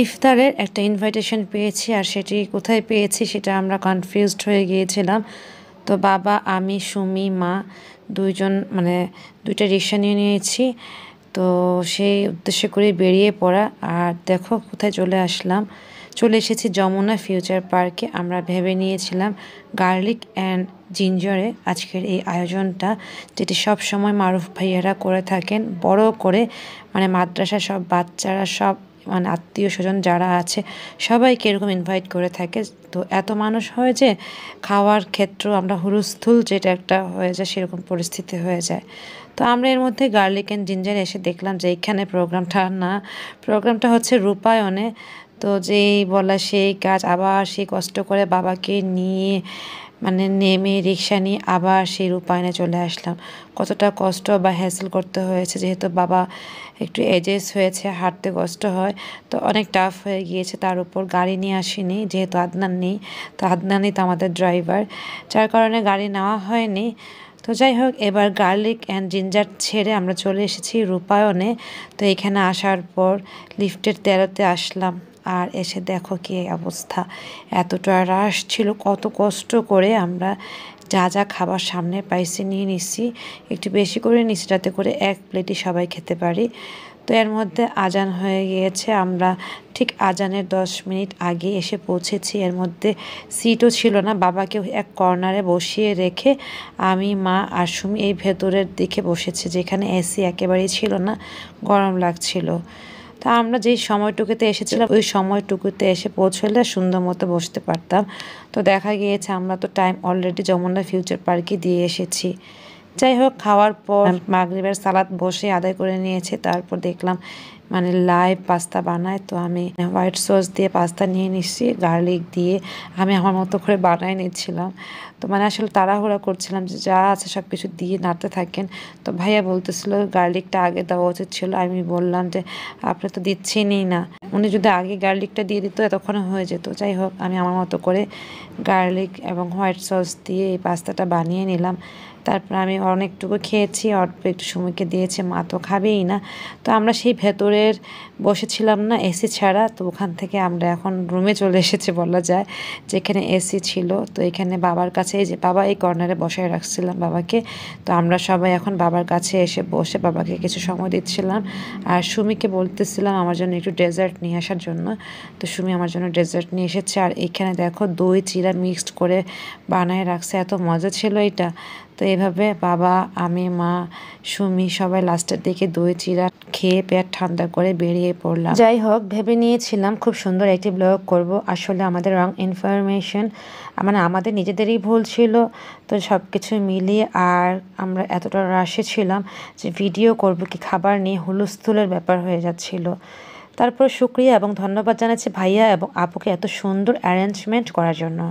ইফতারের একটা ইনভাইটেশন পেয়েছি, আর সেটি কোথায় পেয়েছি সেটা আমরা কনফিউজড হয়ে গিয়েছিলাম। তো বাবা, আমি, সুমি, মা দুইটা রিক্সা নিয়ে নিয়েছি। তো সেই উদ্দেশ্য করে বেরিয়ে পড়া। আর দেখো কোথায় চলে এসেছি যমুনা ফিউচার পার্কে। আমরা ভেবে নিয়েছিলাম গার্লিক অ্যান্ড জিঞ্জারে আজকের এই আয়োজনটা, যেটি সব সময় মারুফ ভাইয়ারা করে থাকেন বড় করে, মাদ্রাসার সব বাচ্চারা, সব আত্মীয় স্বজন যারা আছে সবাইকে এরকম ইনভাইট করে থাকে। তো এত মানুষ হয় যে খাওয়ার ক্ষেত্র আমরা হুলস্থুল যেটা একটা হয়ে যায়, সেরকম পরিস্থিতি হয়ে যায়। তো আমরা এর মধ্যে গার্লিক অ্যান্ড জিঞ্জার এসে দেখলাম যে এখানে প্রোগ্রামটা হচ্ছে রূপায়ণে। তো যেই বলা সেই কাজ, আবার সেই কষ্ট করে বাবাকে নিয়ে নেমে রিক্সা নিয়ে আবার সেই রূপায়ণে চলে আসলাম। কতটা কষ্ট বা হ্যাসেল করতে হয়েছে, যেহেতু বাবা একটু এজেস হয়েছে, হাঁটতে কষ্ট হয়, তো অনেক টাফ হয়ে গিয়েছে। তার উপর গাড়ি নিয়ে আসিনি, যেহেতু আদনান নেই, তো আদনানই তো আমাদের ড্রাইভার, যার কারণে গাড়ি নেওয়া হয়নি। তো যাই হোক, এবার গার্লিক অ্যান্ড জিঞ্জার ছেড়ে আমরা চলে এসেছি রূপায়ণে। তো এখানে আসার পর লিফটের 13তে আসলাম, আর এসে দেখো কি অবস্থা, এতটা রাশ ছিল। কত কষ্ট করে আমরা যা যা খাবার সামনে পাইছি নিয়ে নিচ্ছি, একটু বেশি করে নিচ্ছি যাতে করে এক প্লেটই সবাই খেতে পারি। তো এর মধ্যে আজান হয়ে গিয়েছে, আমরা ঠিক আজানের 10 মিনিট আগে এসে পৌঁছেছি। এর মধ্যে সিটও ছিল না, বাবাকে এক কর্নারে বসিয়ে রেখে আমি, মা আর সুমি এই ভেতরের দিকে বসেছি, যেখানে এসি একেবারেই ছিল না, গরম লাগছিল। তা আমরা যেই সময়টুকুতে এসেছিলাম ওই সময়টুকুতে এসে পৌঁছলে সুন্দর মতো বসতে পারতাম। তো দেখা গিয়েছে আমরা তো টাইম অলরেডি যমুনা ফিউচার পার্কে দিয়ে এসেছি। যাই হোক, খাওয়ার পর মাগরিবের সালাত বসে আদায় করে নিয়েছে। তারপর দেখলাম লাইভ পাস্তা বানায়। তো আমি হোয়াইট সস দিয়ে পাস্তা নিয়ে নিচ্ছি, গার্লিক দিয়ে আমি আমার মতো করে বানাই নিচ্ছিলাম। তো আসলে তাড়াহুড়া করছিলাম যে যা আছে সব কিছু দিয়ে নাড়তে থাকেন। তো ভাইয়া বলতেছিল গার্লিকটা আগে দেওয়া উচিত ছিল। আমি বললাম যে আপনি তো দিচ্ছেনই না, উনি যদি আগে গার্লিকটা দিয়ে দিত এতক্ষণে হয়ে যেত। যাই হোক, আমি আমার মতো করে গার্লিক এবং হোয়াইট সস দিয়ে এই পাস্তাটা বানিয়ে নিলাম। তারপর আমি অনেকটুকু খেয়েছি, অল্প একটু সুমিকে দিয়েছে, মা তো খাবেই না। তো আমরা সেই ভেতরের বসেছিলাম না এসি ছাড়া, তো ওখান থেকে আমরা এখন রুমে চলে এসেছি বলা যায়, যেখানে এসি ছিল। তো এখানে বাবার কাছে, এই যে বাবা এই কর্নারে বসায় রাখছিলাম বাবাকে। তো আমরা সবাই এখন বাবার কাছে এসে বসে বাবাকে কিছু সময় দিচ্ছিলাম, আর সুমিকে বলতেছিলাম আমার জন্য একটু ডেজার্ট নিয়ে আসার জন্য। তো সুমি আমার জন্য ডেজার্ট নিয়ে এসেছে। আর এখানে দেখো দই চিড়া মিক্সড করে বানায় রাখছে, এত মজা ছিল এটা। তো এইভাবে বাবা, আমি, মা, সুমি সবাই লাস্টের দিকে দই চিড়া খেয়ে পেট ঠান্ডা করে বেরিয়ে পড়লাম। যাই হোক, ভেবে নিয়েছিলাম খুব সুন্দর একটি ব্লগ করব, আসলে আমাদের রং ইনফরমেশন, আমাদের নিজেদেরই ভুল ছিল। তো সব কিছু মিলিয়ে আর আমরা এতটা রাশে ছিলাম যে ভিডিও করব কি খাবার নিয়ে হুলস্থুলের ব্যাপার হয়ে যাচ্ছিল। তারপর শুক্রিয়া এবং ধন্যবাদ জানাচ্ছি ভাইয়া এবং আপুকে এত সুন্দর অ্যারেঞ্জমেন্ট করার জন্য।